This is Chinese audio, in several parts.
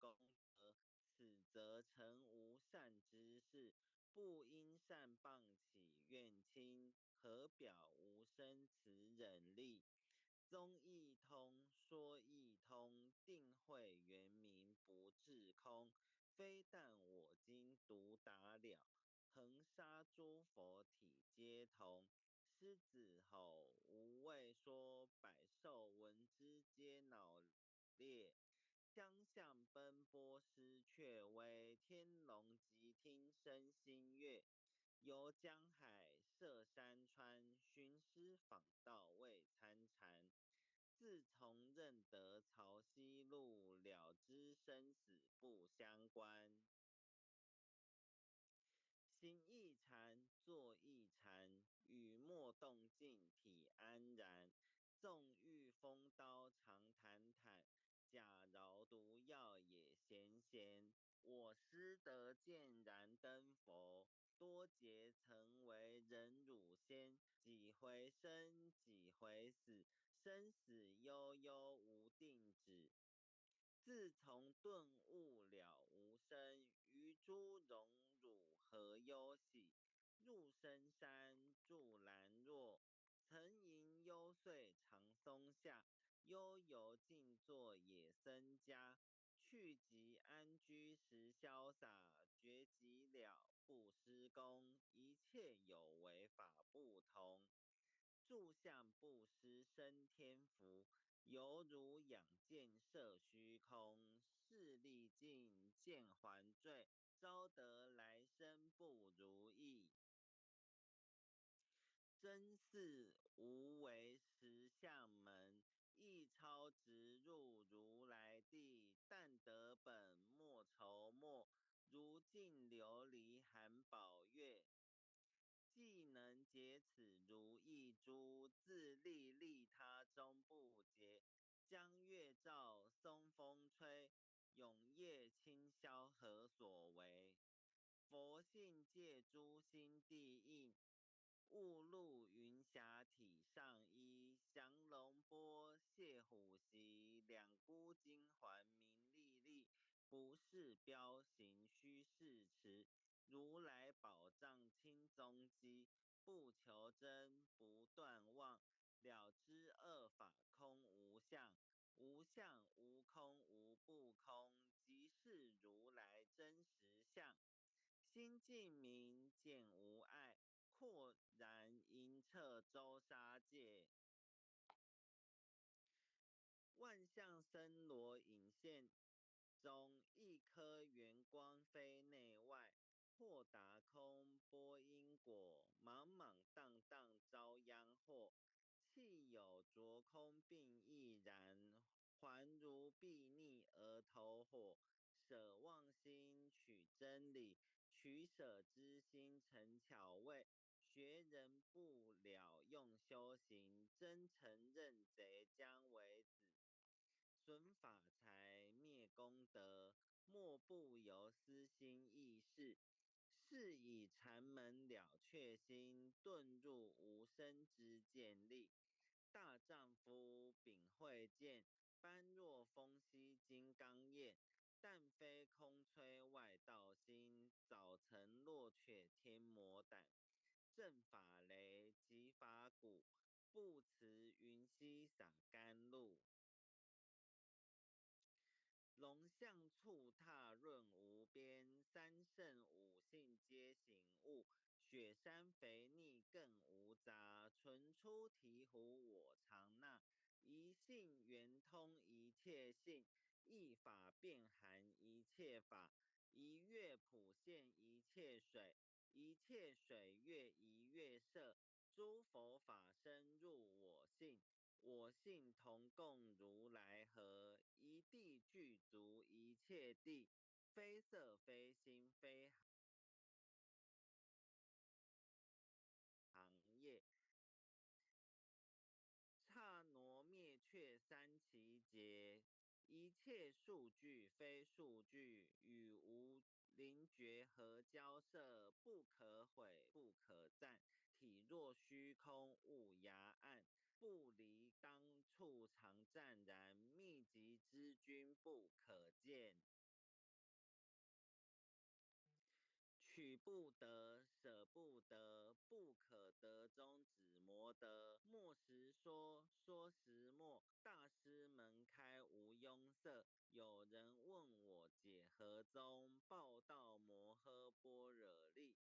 功德，此则成无善之事。不因善谤起怨亲，何表无生慈忍力？宗义通，说义通，定慧圆明不至空。非但我今独达了，恒沙诸佛体皆同。狮子吼，无畏说，百兽闻之皆脑裂。将相奔波失却威，天龙即听声心悦。游江海，涉山川，寻师访道未参禅。自从认得潮汐路，了知生死不相关。行亦禅，坐亦禅，语莫动静，体安然。纵欲风刀常坦坦，假饶毒药也咸咸。我师得见燃灯佛，多劫曾为人辱仙。几回生，几回死，生死悠悠无定止。自从顿悟了无生，于诸荣辱何忧喜？入深山住兰若，曾吟幽邃长松下。悠游静坐野僧家，去即安居时潇洒。觉即了不施功，一切有为法不同。住相不施生天福，犹如仰剑射虚空。势力尽，剑还坠，招得来生不如意。真似无为实相门，一超直入如来地。但得本莫愁末，如镜琉璃含宝月。既能解此如意珠，自利利他终不竭。江月照，松风吹，永夜清宵何所为？佛性借诸心地应，雾露云霞体上衣。降龙波，谢虎袭，两孤金环名历历。不是彪形虚是持，如来宝藏清踪迹。不求真，不断妄，了知二法空无相。无相无空无不空，即是如来真实相。心净明，见无碍，豁然阴彻周沙界。万象森罗隐现中，一颗圆光非内外。豁达空，波因果，莽莽荡荡遭殃祸。气有着空并亦然，还如睥睨而投火。舍妄心，取真理，取舍之心成巧味。学人不了用修行，真诚认贼将为子。损法财，灭功德，莫不由私心意事。是以禅门了却心，遁入无生之见力。大丈夫秉慧见，般若风息金刚焰。但非空吹外道心，早曾落却天魔胆。正法雷，即法鼓，不辞云溪洒甘露。龙象触踏润无边，三圣五性皆醒悟。雪山肥腻更无杂，纯出醍醐我常纳。一性圆通一切性，一法遍含一切法。一月普现一切水，一切水月一月色。诸佛法身入我性，我性同共如来合。一地具足一切地，非色非心非行业。刹那灭却三奇劫，一切数据非数据，与无灵觉合交涉，不可毁不可赞。体若虚空无涯岸，不离当处常湛然。秘籍之君不可见。不得，舍不得，不可得中指摩得。莫时说，说时莫。大师门开无拥塞。有人问我解何宗？报道摩诃般若力。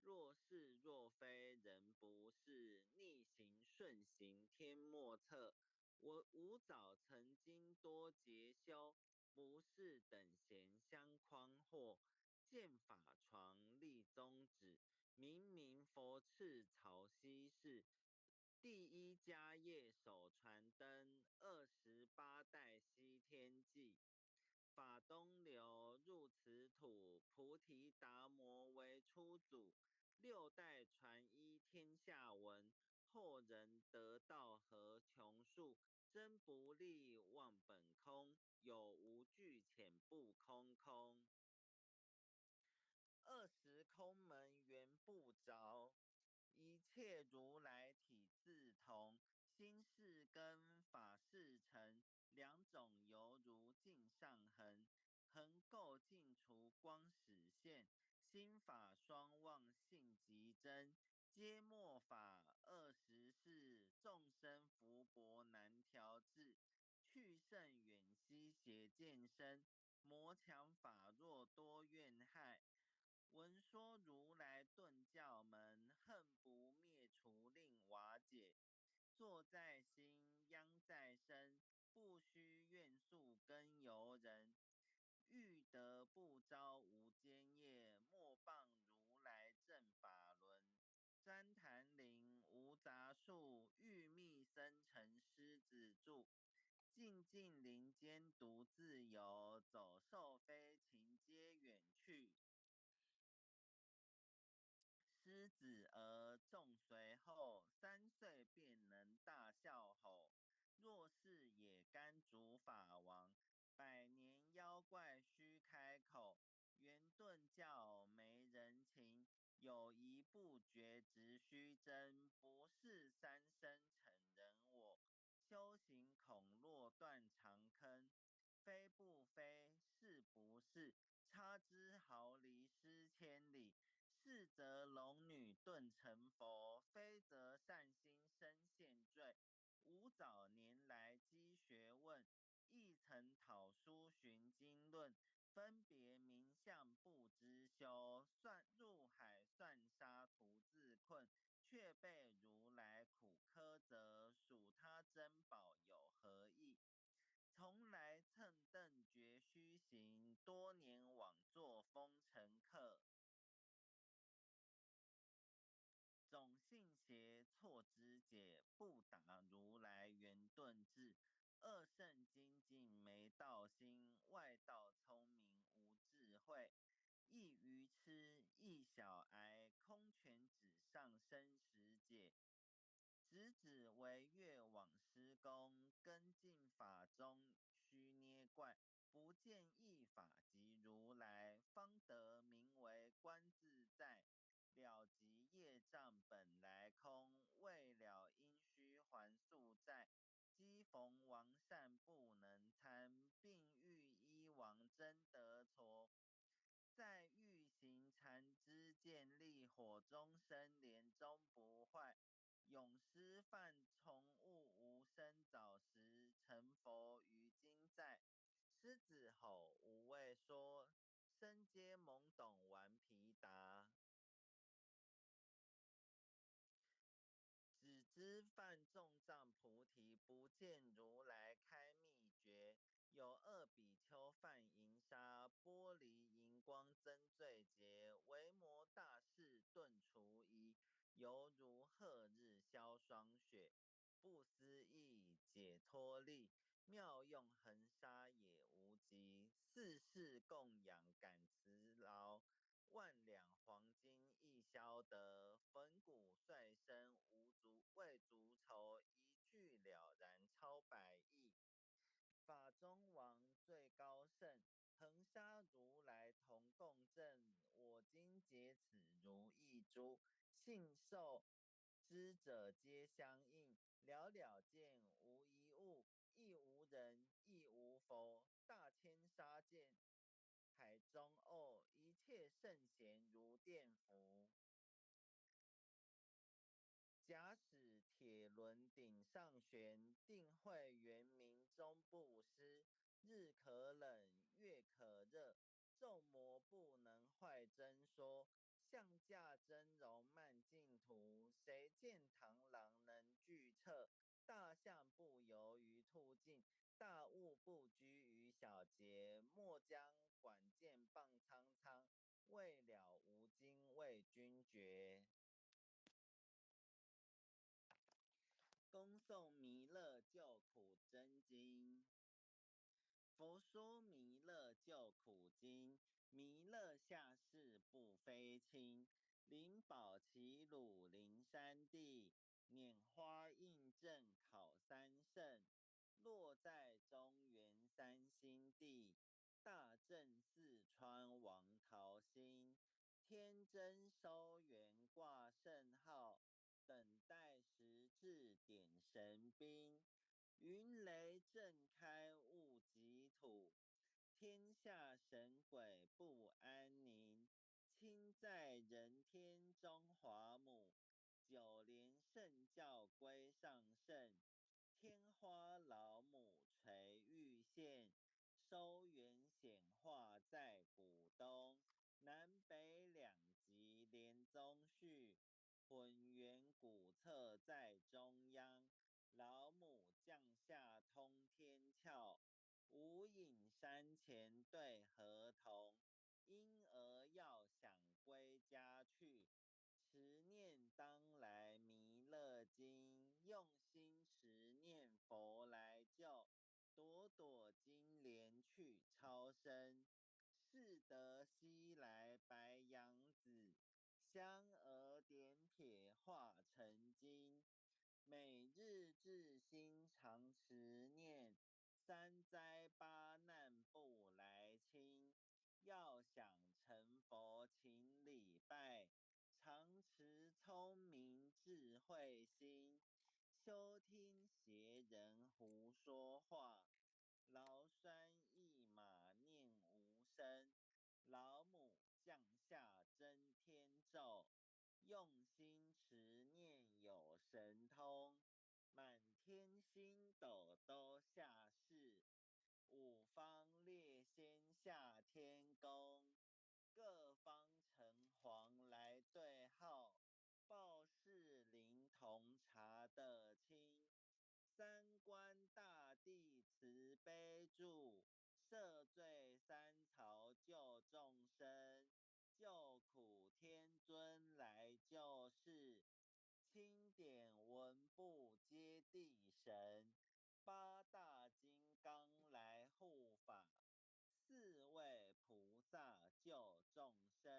若是若非人不是，逆行顺行天莫测。我吾早曾经多劫修，不是等闲相诓惑。见法床立宗旨，明明佛赐草溪士。第一家业手传灯，28代西天记。法东流入此土，菩提达摩为初祖。6代传一天下闻，后人得道何穷数。真不立忘本空，有无俱浅不空空。20空门原不着，一切如来体自同。心是根，法是尘，两种犹如镜上痕。痕垢尽除光始现，心法双旺性极真。皆末法20事，众生福薄难调制。去甚远兮邪见深，魔强法弱多怨害。闻说如来顿教门，恨不灭除令瓦解。坐在心，殃在身，不须怨诉根由人。欲得不招无间业，莫谤如来正法轮。旃檀林无杂树，欲觅僧尘狮子住。静静林间独自游，走兽飞禽皆远去。狮子儿众随后，3岁便能大笑吼。若是也甘主法王，百年妖怪须开口。圆顿教没人情，有疑不决直须争。不是三生成人我，修行恐落断肠坑。非不非，是不是，差之毫厘失千里。是则龙女顿成佛，非则善心生现罪。吾早年来积学问，亦曾讨书寻经论。分别名相不知修，入海算沙徒自困。却被如来苦苛责，属他珍宝有何益？从来蹭蹬绝须行，多年枉作风尘客。总信邪错肢解，不达如来圆顿智。二圣精进没道心，外道聪明无智慧。一愚痴，一小癌，空拳指上生死解。直为越往施功，跟进法中须捏怪。不见一法即如来，方得名为观自在。了即业障本来空，未了因须还宿债。机逢王善不能参，并欲依王真得挫。在欲行禅之见力，火中生莲终不坏。永失犯从物无生早时，成佛于今在。狮子吼无畏说，身皆懵懂顽皮答。只知犯众障菩提，不见如来开秘诀。有2比丘犯淫杀，玻璃荧光增罪劫。维摩大士顿除疑，犹如赫日消霜雪。不思议解脱力，妙用恒沙也无极。4世供养感慈劳。万两黄金亦消得，粉骨碎身未足愁，一句了然超百亿。法中王最高圣，恒沙如来同共振。我今解此如意珠，信受知者皆相应。了了见，无一物，亦无人，亦无佛。大千沙界海中哦，一切妾圣贤如电符。假使铁轮顶上悬，定会圆明终不失。日可冷，月可热，昼磨不能坏真说。象架峥嵘慢镜图，谁见螳螂能拒策？大象不游于兔径，大物不拘于小节。莫将管见谤苍苍，未了无金为君绝。恭送弥勒救苦真经。佛说弥勒救苦经，弥勒下世不非轻。灵宝齐鲁灵山地，拈花印证考三圣。落在中原三星地，大正四川王桃心。天真收元挂圣号，等待时至点神兵。云雷震开物极土，天下神鬼不安宁。亲在人天中华母，九莲圣教归上圣。天花老母垂玉线，收元显化在古东。南北两极连宗序，混元古册在中央。老母降下通天窍，无影山前对河童。婴儿要想归家去，持念当来弥勒经。用心持念佛来救，朵朵金莲去超生。适得西来白杨子，香儿点撇化成金。每日至心常持念，三灾八难不来侵。要想成佛请礼拜，常持聪明智慧心。休听邪人胡说话，劳酸一马念无声。老母降下真天咒，用心持念有神通。满天星斗都下世，五方列仙下天宫。各方城隍来对号，报事灵童查得清。三官大帝慈悲助，赦罪三曹救众生。救苦天尊来救世，钦点文部接地神。八大金刚来护法，四位菩萨救众生。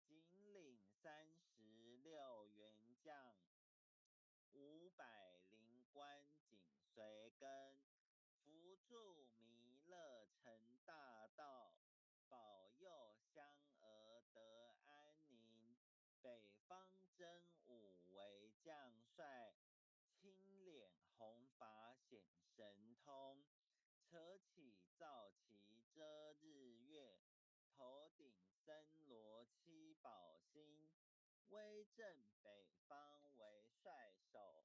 紧领36员将，500灵官紧随跟。扶助弥勒成大道，保佑香儿得安宁。北方真武为将帅，青脸红发显神通。扯起皂旗遮日月，头顶森罗七宝星。威震北方为帅首，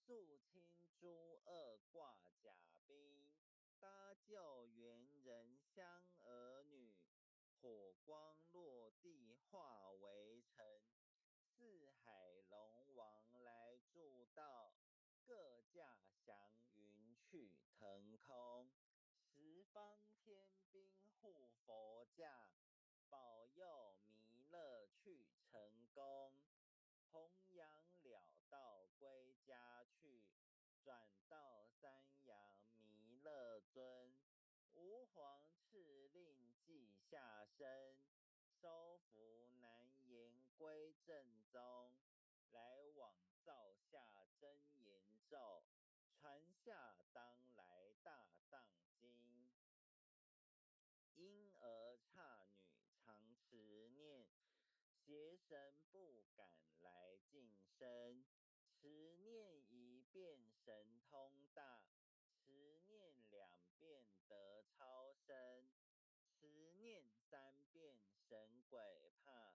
肃清诸恶挂甲兵。搭救猿人香儿女，火光落地化为尘。四海龙王来助道，各驾祥云去腾空。十方天兵护佛驾，保佑弥勒去成功。弘扬了道归家去，转到三阳弥勒尊。吾皇敕令记下生，收服难言归正宗。来往造下真言咒，传下当来大藏经。婴儿刹女常持念，邪神不敢来近身。持念一遍神通大，持念2遍得超生。持念3遍神鬼怕。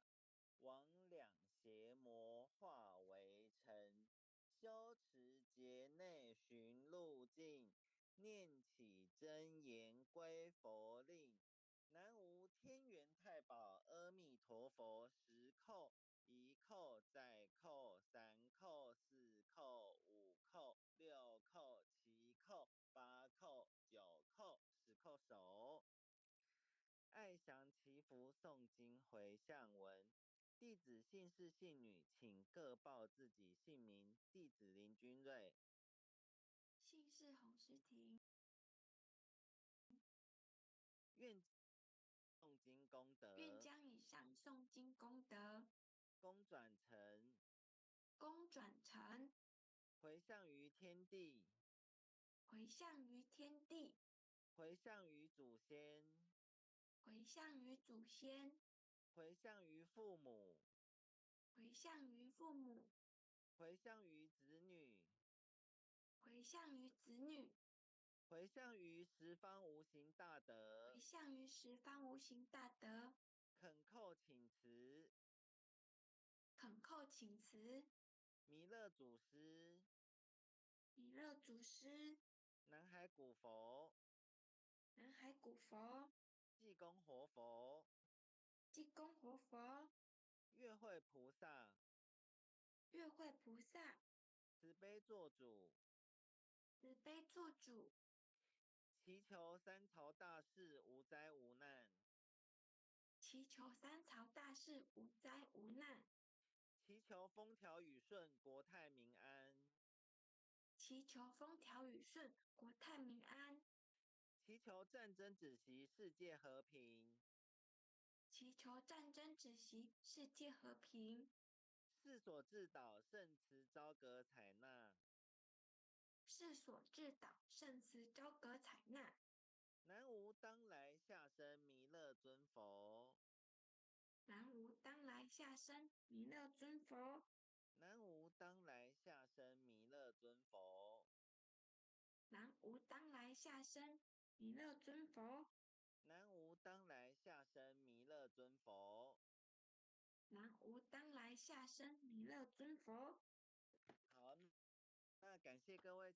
魍魉邪魔化为尘，修持劫内寻路径，念起真言归佛令。南无天元太保阿弥陀佛，十叩一叩再叩三叩四叩五叩六叩七叩八叩九叩10叩手。爱降祈福诵经回向文。弟子姓氏姓女，请各报自己姓名。弟子林君瑞。姓氏洪诗婷，愿诵经功愿德将以上诵经功德功转成，功转成，回向于天地，回向于天地，回向于祖先，回向于祖先，回向于父母，回向于父母，回向于子女，回向于子女，回向于十方无形大回德。向于十方无形大德。恳叩请辞，恳叩请辞，弥勒祖师，弥勒祖师，南海古佛，南海古佛，济公活佛，济公活佛，月慧菩萨，月慧菩萨，慈悲做主，慈悲做主，祈求三朝大事无灾无难，祈求三朝大事无灾无难，祈求风调雨顺，国泰民安，祈求风调雨顺，国泰民安，祈求战争止息，世界和平。祈求战争止息，世界和平。世所至岛，圣慈昭阁采纳。世所至岛，圣慈昭阁采纳。南无当来下生弥勒尊佛。南无当来下生弥勒尊佛。南无当来下生弥勒尊佛。南无当来下生弥勒尊佛。南无当来下生弥勒尊佛。南无当来下生弥勒尊佛。好，那感谢各位。